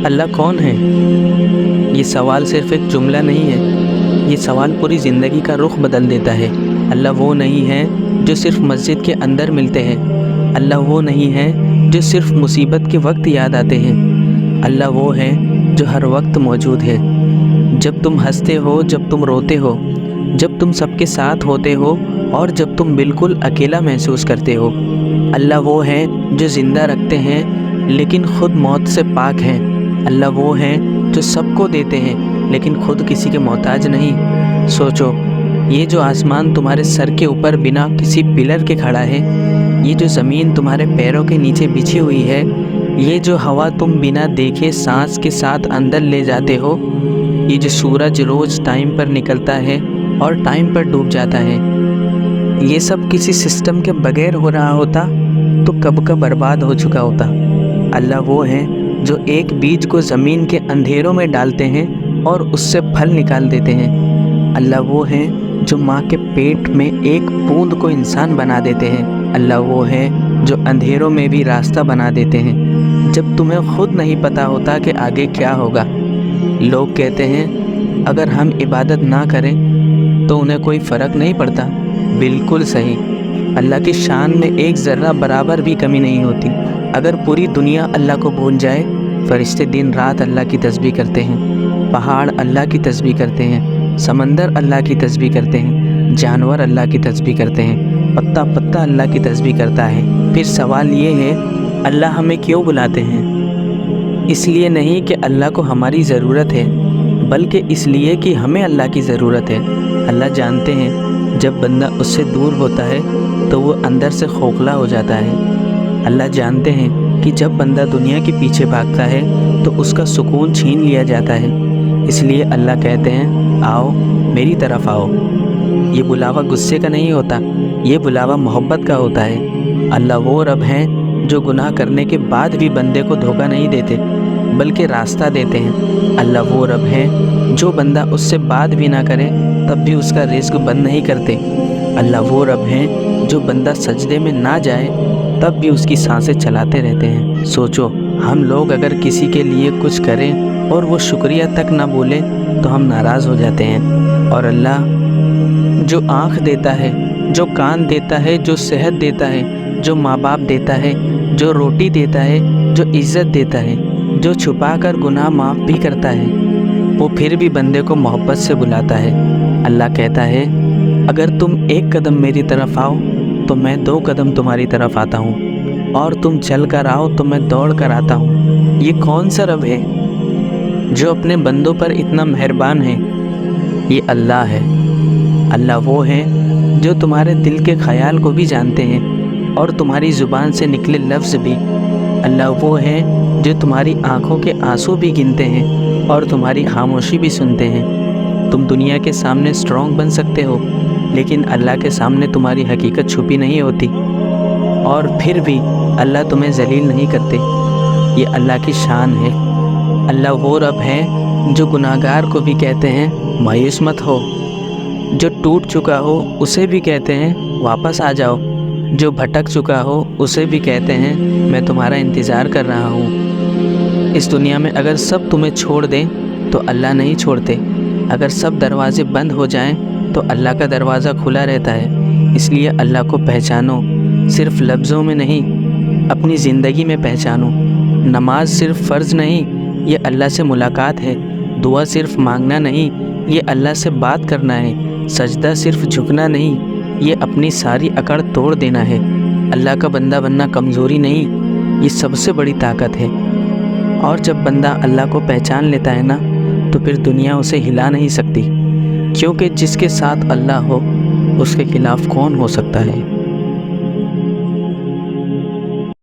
اللہ کون ہے؟ یہ سوال صرف ایک جملہ نہیں ہے، یہ سوال پوری زندگی کا رخ بدل دیتا ہے۔ اللہ وہ نہیں ہے جو صرف مسجد کے اندر ملتے ہیں، اللہ وہ نہیں ہے جو صرف مصیبت کے وقت یاد آتے ہیں، اللہ وہ ہے جو ہر وقت موجود ہے، جب تم ہنستے ہو، جب تم روتے ہو، جب تم سب کے ساتھ ہوتے ہو اور جب تم بالکل اکیلا محسوس کرتے ہو۔ اللہ وہ ہے جو زندہ رکھتے ہیں لیکن خود موت سے پاک ہیں، اللہ وہ ہے جو سب کو دیتے ہیں لیکن خود کسی کے محتاج نہیں۔ سوچو، یہ جو آسمان تمہارے سر کے اوپر بنا کسی پلر کے کھڑا ہے، یہ جو زمین تمہارے پیروں کے نیچے بچھی ہوئی ہے، یہ جو ہوا تم بنا دیکھے سانس کے ساتھ اندر لے جاتے ہو، یہ جو سورج روز ٹائم پر نکلتا ہے اور ٹائم پر ڈوب جاتا ہے، یہ سب کسی سسٹم کے بغیر ہو رہا ہوتا تو کب کا برباد ہو چکا ہوتا۔ اللہ وہ ہے جو ایک بیج کو زمین کے اندھیروں میں ڈالتے ہیں اور اس سے پھل نکال دیتے ہیں، اللہ وہ ہے جو ماں کے پیٹ میں ایک بوند کو انسان بنا دیتے ہیں، اللہ وہ ہے جو اندھیروں میں بھی راستہ بنا دیتے ہیں جب تمہیں خود نہیں پتا ہوتا کہ آگے کیا ہوگا۔ لوگ کہتے ہیں اگر ہم عبادت نہ کریں تو انہیں کوئی فرق نہیں پڑتا۔ بالکل صحیح، اللہ کی شان میں ایک ذرہ برابر بھی کمی نہیں ہوتی۔ اگر پوری دنیا اللہ کو بھول جائے، فرشتے دن رات اللہ کی تسبیح کرتے ہیں، پہاڑ اللہ کی تسبیح کرتے ہیں، سمندر اللہ کی تسبیح کرتے ہیں، جانور اللہ کی تسبیح کرتے ہیں، پتا پتا اللہ کی تسبیح کرتا ہے، پھر سوال یہ ہے اللہ ہمیں کیوں بلاتے ہیں؟ اس لیے نہیں کہ اللہ کو ہماری ضرورت ہے، بلکہ اس لیے کہ ہمیں اللہ کی ضرورت ہے۔ اللہ جانتے ہیں جب بندہ اس سے دور ہوتا ہے تو وہ اندر سے کھوکھلا ہو جاتا ہے۔ اللہ جانتے ہیں کہ جب بندہ دنیا کے پیچھے بھاگتا ہے تو اس کا سکون چھین لیا جاتا ہے، اس لیے اللہ کہتے ہیں آؤ میری طرف آؤ۔ یہ بلاوا غصے کا نہیں ہوتا، یہ بلاوا محبت کا ہوتا ہے۔ اللہ وہ رب ہیں جو گناہ کرنے کے بعد بھی بندے کو دھوکہ نہیں دیتے بلکہ راستہ دیتے ہیں۔ اللہ وہ رب ہیں جو بندہ اس سے بات بھی نہ کرے تب بھی اس کا رزق بند نہیں کرتے۔ اللہ وہ رب ہیں جو بندہ سجدے میں نہ جائے تب بھی اس کی سانسیں چلاتے رہتے ہیں۔ سوچو، ہم لوگ اگر کسی کے لیے کچھ کریں اور وہ شکریہ تک نہ بولے تو ہم ناراض ہو جاتے ہیں، اور اللہ جو آنکھ دیتا ہے، جو کان دیتا ہے، جو صحت دیتا ہے، جو ماں باپ دیتا ہے، جو روٹی دیتا ہے، جو عزت دیتا ہے، جو چھپا کر گناہ معاف بھی کرتا ہے، وہ پھر بھی بندے کو محبت سے بلاتا ہے۔ اللہ کہتا ہے اگر تم ایک قدم میری طرف آؤ تو میں 2 قدم تمہاری طرف آتا ہوں، اور تم چل کر آؤ تو میں دوڑ کر آتا ہوں۔ یہ کون سا رب ہے جو اپنے بندوں پر اتنا مہربان ہے؟ یہ اللہ ہے۔ اللہ وہ ہے جو تمہارے دل کے خیال کو بھی جانتے ہیں اور تمہاری زبان سے نکلے لفظ بھی۔ اللہ وہ ہے جو تمہاری آنکھوں کے آنسو بھی گنتے ہیں اور تمہاری خاموشی بھی سنتے ہیں۔ تم دنیا کے سامنے اسٹرانگ بن سکتے ہو، لیکن اللہ کے سامنے تمہاری حقیقت چھپی نہیں ہوتی، اور پھر بھی اللہ تمہیں ذلیل نہیں کرتے۔ یہ اللہ کی شان ہے۔ اللہ وہ رب ہے جو گناہگار کو بھی کہتے ہیں مایوس مت ہو، جو ٹوٹ چکا ہو اسے بھی کہتے ہیں واپس آ جاؤ، جو بھٹک چکا ہو اسے بھی کہتے ہیں میں تمہارا انتظار کر رہا ہوں۔ اس دنیا میں اگر سب تمہیں چھوڑ دیں تو اللہ نہیں چھوڑتے، اگر سب دروازے بند ہو جائیں تو اللہ کا دروازہ کھلا رہتا ہے۔ اس لیے اللہ کو پہچانو، صرف لفظوں میں نہیں، اپنی زندگی میں پہچانو۔ نماز صرف فرض نہیں، یہ اللہ سے ملاقات ہے۔ دعا صرف مانگنا نہیں، یہ اللہ سے بات کرنا ہے۔ سجدہ صرف جھکنا نہیں، یہ اپنی ساری اکڑ توڑ دینا ہے۔ اللہ کا بندہ بننا کمزوری نہیں، یہ سب سے بڑی طاقت ہے۔ اور جب بندہ اللہ کو پہچان لیتا ہے نا، تو پھر دنیا اسے ہلا نہیں سکتی، کیونکہ جس کے ساتھ اللہ ہو اس کے خلاف کون ہو سکتا ہے؟